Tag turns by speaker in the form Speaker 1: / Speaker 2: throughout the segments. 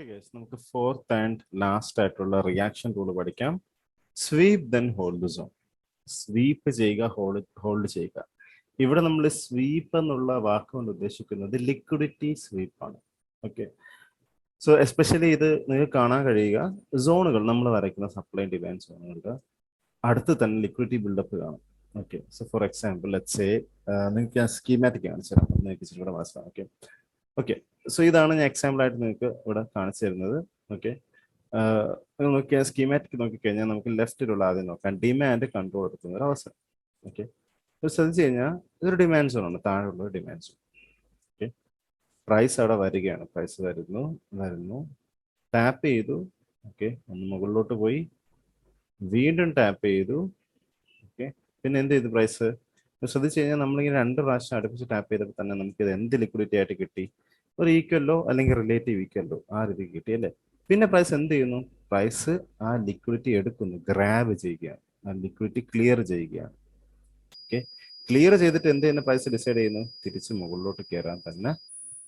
Speaker 1: Okay guys, നമുക്ക് fourth and last ആയിട്ടുള്ള reaction rule പഠിക്കാം. Sweep then hold zone. Sweep ചെയ്യുക, ഹോൾഡ് ചെയ്യുക. ഇവിടെ നമ്മൾ സ്വീപ്പ് എന്നുള്ള വാക്കുകൊണ്ട് ഉദ്ദേശിക്കുന്നത് ലിക്വിഡിറ്റി സ്വീപ്പാണ്. ഓക്കെ, സോ എസ്പെഷ്യലി ഇത് നിങ്ങൾക്ക് കാണാൻ കഴിയുക സോണുകൾ നമ്മൾ വരയ്ക്കുന്ന സപ്ലൈ ആൻഡ് ഡിമാൻഡ് സോണുകളുടെ അടുത്ത് തന്നെ ലിക്വിഡിറ്റി ബിൽഡപ്പ് കാണും. Okay, so for example let's say നിങ്ങൾക്ക് ഞാൻ സ്കീമാറ്റിക് കാണിച്ചു തരാം, നിങ്ങൾക്ക് ഇച്ചിരി കൂടെ മനസ്സിലാവും. ഓക്കെ ഓക്കെ സോ ഇതാണ് ഞാൻ എക്സാമ്പിൾ ആയിട്ട് നിങ്ങൾക്ക് ഇവിടെ കാണിച്ചു തരുന്നത്. ഓക്കെ, നോക്കിയാൽ സ്കീമാറ്റിക് നോക്കിക്കഴിഞ്ഞാൽ നമുക്ക് ലെഫ്റ്റിലുള്ള ആദ്യം നോക്കാം, ഡിമാൻഡ് കൺട്രോൾ എടുക്കുന്ന ഒരു അവസരം. ഓക്കെ, ശ്രദ്ധിച്ചു കഴിഞ്ഞാൽ ഇതൊരു ഡിമാൻഡ് സോൺ ആണ്, താഴെയുള്ള ഡിമാൻഡ് സോൺ. ഓക്കെ, പ്രൈസ് അവിടെ വരികയാണ്, പ്രൈസ് വരുന്നു ടാപ്പ് ചെയ്തു. ഓക്കെ, ഒന്ന് മുകളിലോട്ട് പോയി, വീണ്ടും ടാപ്പ് ചെയ്തു. ഓക്കെ, പിന്നെ എന്ത് ചെയ്തു പ്രൈസ്? ശ്രദ്ധിച്ചു കഴിഞ്ഞാൽ നമ്മളിങ്ങനെ 2 പ്രാവശ്യം അടുപ്പിച്ച് ടാപ്പ് ചെയ്തപ്പോൾ തന്നെ നമുക്ക് ഇത് എന്ത് ലിക്വിഡിറ്റി ആയിട്ട് കിട്ടി? ഒരു ഈക്വല്ലോ അല്ലെങ്കിൽ റിലേറ്റീവ് ഈക്വല്ലോ ആ രീതി കിട്ടി അല്ലേ. പിന്നെ പ്രൈസ് എന്ത് ചെയ്യുന്നു? പ്രൈസ് ആ ലിക്വിഡിറ്റി എടുക്കുന്നു, ഗ്രാബ് ചെയ്യുകയാണ്, ആ ലിക്വിഡിറ്റി ക്ലിയർ ചെയ്യുകയാണ്. ഓക്കെ, ക്ലിയർ ചെയ്തിട്ട് എന്ത് ചെയ്യുന്ന പ്രൈസ് ഡിസൈഡ് ചെയ്യുന്നു? തിരിച്ച് മുകളിലോട്ട് കയറാൻ തന്നെ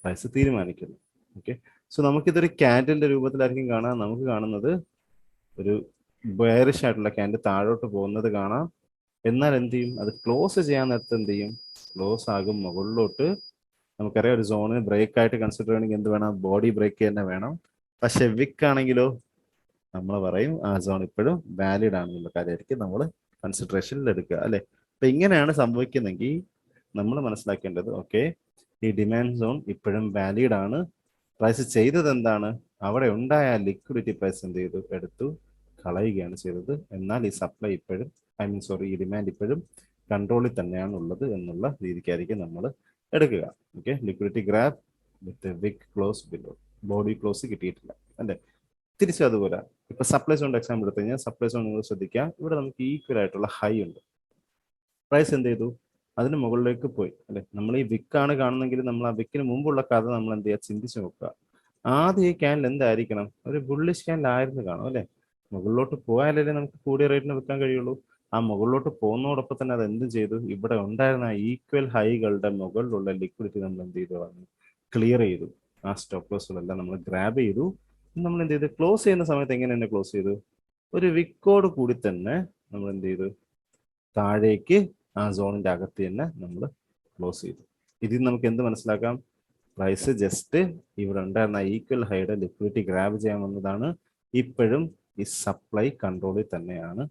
Speaker 1: പ്രൈസ് തീരുമാനിക്കുന്നു. ഓക്കെ, സോ നമുക്കിതൊരു ക്യാൻഡിലിന്റെ രൂപത്തിലായിരിക്കും കാണാം. നമുക്ക് കാണുന്നത് ഒരു ബെയറിഷ് ആയിട്ടുള്ള ക്യാൻഡിൽ താഴോട്ട് പോകുന്നത് കാണാം. എന്നാൽ എന്ത് ചെയ്യും? അത് ക്ലോസ് ചെയ്യാൻ നേരത്ത് എന്ത് ചെയ്യും? ക്ലോസ് ആകും മുകളിലോട്ട്. നമുക്കറിയാം ഒരു സോണിന് ബ്രേക്ക് ആയിട്ട് കൺസിഡർ ചെയ്യണമെങ്കിൽ എന്ത് വേണം? ബോഡി ബ്രേക്ക് തന്നെ വേണം. പക്ഷെ വിക്ക് ആണെങ്കിലോ നമ്മൾ പറയും ആ സോൺ ഇപ്പോഴും വാലിഡ് ആണെന്നുള്ള കാര്യമായിരിക്കും നമ്മൾ കൺസിഡറേഷനിൽ എടുക്കുക അല്ലെ. അപ്പൊ ഇങ്ങനെയാണ് സംഭവിക്കുന്നെങ്കിൽ നമ്മൾ മനസ്സിലാക്കേണ്ടത് ഓക്കെ, ഈ ഡിമാൻഡ് സോൺ ഇപ്പോഴും വാലിഡ് ആണ്. പ്രൈസ് ചെയ്തത് എന്താണ്? അവിടെ ഉണ്ടായ ലിക്വിഡിറ്റി പ്രൈസ് എന്ത് ചെയ്തു? എടുത്തു കളയുകയാണ് ചെയ്തത്. എന്നാൽ ഈ സപ്ലൈ ഇപ്പോഴും ഈ ഡിമാൻഡ് ഇപ്പോഴും കൺട്രോളിൽ തന്നെയാണ് ഉള്ളത് എന്നുള്ള രീതിക്കായിരിക്കും നമ്മൾ എടുക്കുക. ഓക്കെ, ലിക്വിഡിറ്റി ഗ്രാബ് വിത്ത് വിക്ക് ക്ലോസ് ബിലോ, ബോഡി ക്ലോസ് കിട്ടിയിട്ടില്ല അല്ലേ. തിരിച്ചു അതുപോലെ ഇപ്പൊ സപ്ലൈ സോണിന്റെ എക്സാമ്പിൾ എടുത്തു കഴിഞ്ഞാൽ സപ്ലൈ സോൺ നിങ്ങൾ ശ്രദ്ധിക്കുക, ഇവിടെ നമുക്ക് ഈക്വൽ ആയിട്ടുള്ള ഹൈ ഉണ്ട്. പ്രൈസ് എന്ത് ചെയ്തു? അതിന് മുകളിലേക്ക് പോയി അല്ലെ. നമ്മൾ ഈ വിക്കാണ് കാണുന്നെങ്കിൽ നമ്മൾ ആ വിക്കിന് മുമ്പുള്ള കഥ നമ്മൾ എന്ത് ചെയ്യുക? ചിന്തിച്ച് നോക്കുക. ആദ്യം ഈ ക്യാൻഡിൽ എന്തായിരിക്കണം? ഒരു ബുള്ളിഷ് ക്യാൻഡിൽ ആയിരുന്നു കാണും അല്ലെ. മുകളിലോട്ട് പോയാലല്ലേ നമുക്ക് കൂടിയ റേറ്റിന് വിൽക്കാൻ കഴിയുള്ളൂ. ആ മുകളിലോട്ട് പോകുന്നതോടൊപ്പം തന്നെ അത് എന്ത് ചെയ്തു? ഇവിടെ ഉണ്ടായിരുന്ന ഈക്വൽ ഹൈകളുടെ മുകളിലുള്ള ലിക്വിഡിറ്റി നമ്മൾ എന്ത് ചെയ്തു? ക്ലിയർ ചെയ്തു. ആ സ്റ്റോപ്പ് ലോസുകളെല്ലാം നമ്മൾ ഗ്രാബ് ചെയ്തു. നമ്മൾ എന്ത് ചെയ്തു? ക്ലോസ് ചെയ്യുന്ന സമയത്ത് എങ്ങനെ തന്നെ ക്ലോസ് ചെയ്തു? ഒരു വിക്കോട് കൂടി തന്നെ നമ്മൾ എന്ത് ചെയ്തു? താഴേക്ക് ആ സോണിന്റെ അകത്ത് തന്നെ നമ്മൾ ക്ലോസ് ചെയ്തു. ഇതിൽ നമുക്ക് എന്ത് മനസ്സിലാക്കാം? പ്രൈസ് ജസ്റ്റ് ഇവിടെ ഉണ്ടായിരുന്ന ഈക്വൽ ഹൈയുടെ ലിക്വിഡിറ്റി ഗ്രാബ് ചെയ്യാൻ വന്നതാണ്. ഇപ്പോഴും ഈ സപ്ലൈ കൺട്രോളിൽ തന്നെയാണ്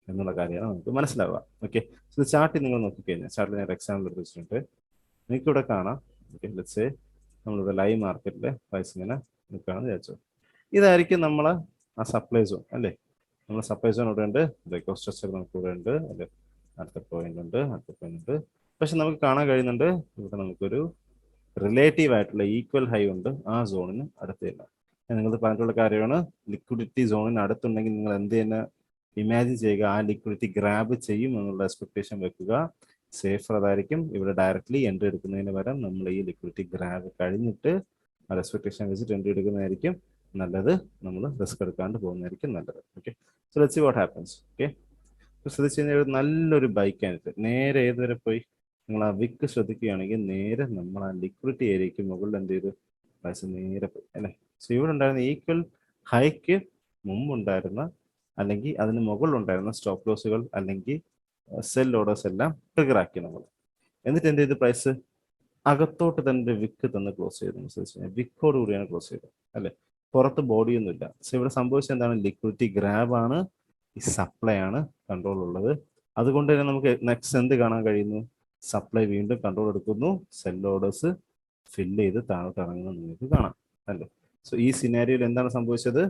Speaker 1: എന്നുള്ള കാര്യമാണ് നമുക്ക് മനസ്സിലാവുക. ഓക്കെ, സോ ചാർട്ടിൽ നിങ്ങൾ നോക്കിക്കഴിഞ്ഞാൽ, ചാർട്ടിൽ ഞാൻ എക്സാമ്പിൾ എടുത്ത് വെച്ചിട്ടുണ്ട്, നിങ്ങൾക്ക് ഇവിടെ കാണാം. ഓക്കെ, ലെറ്റ്സ് നമ്മളിവിടെ ലൈവ് മാർക്കറ്റിലെ പ്രൈസ് ഇങ്ങനെ നിൽക്കുകയാണെന്ന് വിചാരിച്ചു. ഇതായിരിക്കും നമ്മളെ ആ സപ്ലൈ സോൺ അല്ലേ. നമ്മൾ സപ്ലൈ സോൺ ഇവിടെ ഉണ്ട്, ബ്രേക്ക് സ്ട്രക്ചർ നമുക്ക് ഇവിടെ ഉണ്ട് അല്ലെ. അടുത്ത പോയിന്റ് ഉണ്ട്. പക്ഷെ നമുക്ക് കാണാൻ കഴിയുന്നുണ്ട് ഇവിടെ നമുക്കൊരു റിലേറ്റീവ് ആയിട്ടുള്ള ഈക്വൽ ഹൈ ഉണ്ട് ആ സോണിന് അടുത്തില്ല. നിങ്ങൾ പറഞ്ഞിട്ടുള്ള കാര്യമാണ്, ലിക്വിഡിറ്റി സോണിന് അടുത്തുണ്ടെങ്കിൽ നിങ്ങൾ എന്ത് തന്നെ ഇമാജിൻ ചെയ്യുക, ആ ലിക്വിഡിറ്റി ഗ്രാബ് ചെയ്യും എന്നുള്ള എക്സ്പെക്ടേഷൻ വെക്കുക. സേഫർ അതായിരിക്കും. ഇവിടെ ഡയറക്ട്ലി എൻട്രി എടുക്കുന്നതിന് പകരം നമ്മൾ ഈ ലിക്വിഡിറ്റി ഗ്രാബ് കഴിഞ്ഞിട്ട് ആ എക്സ്പെക്ടേഷൻ വെച്ചിട്ട് എൻട്രി എടുക്കുന്നതായിരിക്കും നല്ലത്. നമ്മൾ റിസ്ക് എടുക്കാണ്ട് പോകുന്നതായിരിക്കും നല്ലത്. Okay, so let's see what happens. Okay, ശ്രദ്ധിച്ചു കഴിഞ്ഞാൽ നല്ലൊരു ബൈക്കായിട്ട് നേരെ ഏതുവരെ പോയി? നിങ്ങൾ ആ വിക്ക് ശ്രദ്ധിക്കുകയാണെങ്കിൽ നേരെ നമ്മൾ ആ ലിക്വിഡിറ്റി ഏരിയയ്ക്ക് മുകളിൽ എന്ത് ചെയ്തു? പ്രൈസ് നേരെ പോയി അല്ലേ. സോ ഇവിടെ ഉണ്ടായിരുന്ന ഈക്വൽ ഹൈക്ക് മുമ്പുണ്ടായിരുന്ന അല്ലെങ്കിൽ അതിന് മുകളിലുണ്ടായിരുന്ന സ്റ്റോപ്പ് ലോസുകൾ അല്ലെങ്കിൽ സെൽ ഓർഡേഴ്സ് എല്ലാം ട്രിഗർ ആക്കി നമ്മൾ. എന്നിട്ട് എന്ത് ചെയ്തു? പ്രൈസ് അകത്തോട്ട് തന്നെ വിക്ക് തന്ന് ക്ലോസ് ചെയ്തു. ശ്രദ്ധിച്ചു കഴിഞ്ഞാൽ വിക്കോട് കൂടിയാണ് ക്ലോസ് ചെയ്തത് അല്ലെ. പുറത്ത് ബോഡിയൊന്നുമില്ല. സോ ഇവിടെ സംഭവിച്ചത് എന്താണ്? ലിക്വിഡിറ്റി ഗ്രാബ് ആണ്, ഈ സപ്ലൈ ആണ് കൺട്രോൾ ഉള്ളത്. അതുകൊണ്ട് തന്നെ നമുക്ക് നെക്സ്റ്റ് എന്ത് കാണാൻ കഴിയുന്നു? സപ്ലൈ വീണ്ടും കൺട്രോൾ എടുക്കുന്നു, സെൽ ഓർഡേഴ്സ് ഫില്ല് ചെയ്ത് താഴോട്ട് ഇറങ്ങുന്നത് നിങ്ങൾക്ക് കാണാം അല്ലേ. സോ ഈ സിനാരിയോയിൽ എന്താണ് സംഭവിച്ചത്?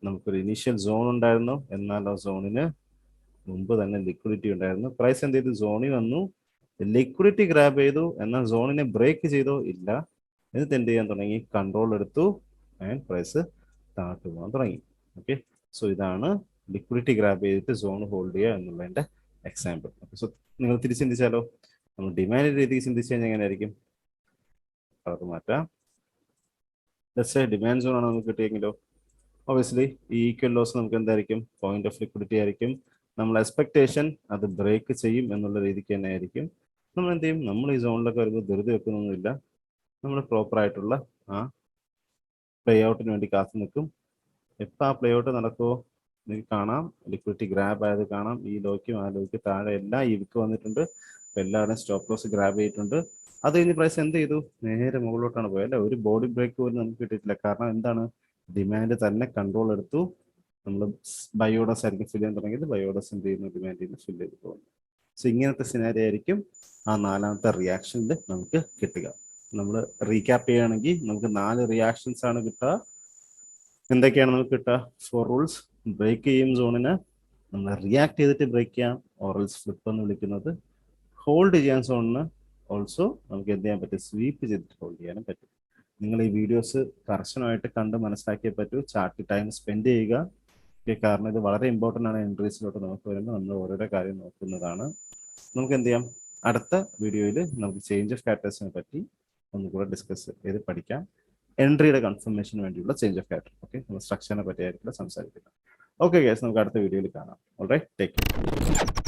Speaker 1: നമുക്കൊരു ഇനീഷ്യൽ സോൺ ഉണ്ടായിരുന്നു, എന്നാൽ ആ സോണിന് മുമ്പ് തന്നെ ലിക്വിഡിറ്റി ഉണ്ടായിരുന്നു. പ്രൈസ് എന്ത് ചെയ്തു? സോണിൽ വന്നു, ലിക്വിഡിറ്റി ഗ്രാബ് ചെയ്തു, എന്നാൽ സോണിനെ ബ്രേക്ക് ചെയ്തോ? ഇല്ല. എന്നിട്ട് എന്ത് ചെയ്യാൻ തുടങ്ങി? കൺട്രോൾ എടുത്തു ആൻഡ് പ്രൈസ് താഴോട്ട് പോകാൻ തുടങ്ങി. ഓക്കെ, സോ ഇതാണ് ലിക്വിഡിറ്റി ഗ്രാബ് ചെയ്തിട്ട് സോൺ ഹോൾഡ് ചെയ്യുക എന്നുള്ളതിന്റെ എക്സാമ്പിൾ. സോ നിങ്ങൾ തിരിച്ച് ചിന്തിച്ചാലോ? നമ്മൾ ഡിമാൻഡ് രീതിക്ക് ചിന്തിച്ചു കഴിഞ്ഞാൽ എങ്ങനെയായിരിക്കും? അത് മാറ്റാം. ഡിമാൻഡ് സോൺ ആണ് നമുക്ക് കിട്ടിയെങ്കിലോ ഒബിയസ്ലി ഈ ഈക്വൽ ലോസ് നമുക്ക് എന്തായിരിക്കും? പോയിന്റ് ഓഫ് ലിക്വിഡിറ്റി ആയിരിക്കും. നമ്മൾ എക്സ്പെക്ടേഷൻ അത് ബ്രേക്ക് ചെയ്യും എന്നുള്ള രീതിക്ക് തന്നെ ആയിരിക്കും. നമ്മൾ എന്ത് ചെയ്യും? നമ്മൾ ഈ സോണിലൊക്കെ വരുമ്പോൾ ധൃതി വെക്കുന്നൊന്നുമില്ല. നമ്മൾ പ്രോപ്പർ ആയിട്ടുള്ള ആ പ്ലേ ഔട്ടിന് വേണ്ടി കാത്തു നിൽക്കും. എപ്പോൾ ആ പ്ലേ ഔട്ട് നടക്കുമോ നിങ്ങൾക്ക് കാണാം, ലിക്വിഡിറ്റി ഗ്രാബ് ആയത് കാണാം. ഈ ലോയ്ക്കും ആ ലോയ്ക്ക് താഴെ എല്ലാം ഈ വിക്ക് വന്നിട്ടുണ്ട്. അപ്പോൾ എല്ലാവരും സ്റ്റോപ്പ് ലോസ് ഗ്രാബ് ചെയ്തിട്ടുണ്ട്. അത് കഴിഞ്ഞ് പ്രൈസ് എന്ത് ചെയ്തു? നേരെ മുകളിലോട്ടാണ് പോയത് അല്ലേ. ഒരു ബോഡി ബ്രേക്ക് പോലും നമുക്ക് കിട്ടിയിട്ടില്ല. കാരണം എന്താണ്? ഡിമാൻഡ് തന്നെ കൺട്രോൾ എടുത്തു. നമ്മൾ ബയോഡസ് ആയിരിക്കും ഫിൽ ചെയ്യാൻ തുടങ്ങിയത്. ബയോഡസ് എന്ത് ചെയ്യുന്നു? ഡിമാൻഡ് ചെയ്യുന്നു, ഫിൽ ചെയ്ത് പോകുന്നു. സോ ഇങ്ങനത്തെ സിനാരി ആയിരിക്കും ആ നാലാമത്തെ റിയാക്ഷനിൽ നമുക്ക് കിട്ടുക. നമ്മൾ റീക്യാപ്പ് ചെയ്യുകയാണെങ്കിൽ നമുക്ക് 4 റിയാക്ഷൻസ് ആണ് കിട്ടുക. എന്തൊക്കെയാണ് നമുക്ക് കിട്ടുക? 4 റൂൾസ്. ബ്രേക്ക് ചെയ്യും സോണിന്, നമ്മൾ റിയാക്ട് ചെയ്തിട്ട് ബ്രേക്ക് ചെയ്യാം, ഓറൽസ് ഫ്ലിപ്പ് എന്ന് വിളിക്കുന്നത്. ഹോൾഡ് ചെയ്യാൻ സോണിന് ഓൾസോ നമുക്ക് എന്ത് ചെയ്യാൻ പറ്റും? സ്വീപ്പ് ചെയ്തിട്ട് ഹോൾഡ് ചെയ്യാനും പറ്റും. നിങ്ങൾ ഈ വീഡിയോസ് കർശനമായിട്ട് കണ്ട് മനസ്സിലാക്കിയേ പറ്റൂ. ചാർട്ട് ടൈം സ്പെൻഡ് ചെയ്യുക. കാരണം ഇത് വളരെ ഇമ്പോർട്ടൻ്റ് ആണ്. എൻട്രീസിലോട്ട് നമുക്ക് വരുമ്പോൾ നമ്മൾ ഓരോരോ കാര്യം നോക്കുന്നതാണ്. നമുക്ക് എന്ത് ചെയ്യാം? അടുത്ത വീഡിയോയിൽ നമുക്ക് ചേഞ്ച് ഓഫ് ക്യാരക്ടേഴ്സിനെ പറ്റി ഒന്നുകൂടെ ഡിസ്കസ് ചെയ്ത് പഠിക്കാം. എൻട്രിയുടെ കൺഫർമേഷന് വേണ്ടിയുള്ള ചേഞ്ച് ഓഫ് ക്യാരക്ടർ. ഓക്കെ, നമ്മൾ സ്ട്രക്ചറിനെ പറ്റിയായിരിക്കും സംസാരിക്കുന്നത്. ഓക്കെ ഗൈസ്, നമുക്ക് അടുത്ത വീഡിയോയിൽ കാണാം. All right, take care.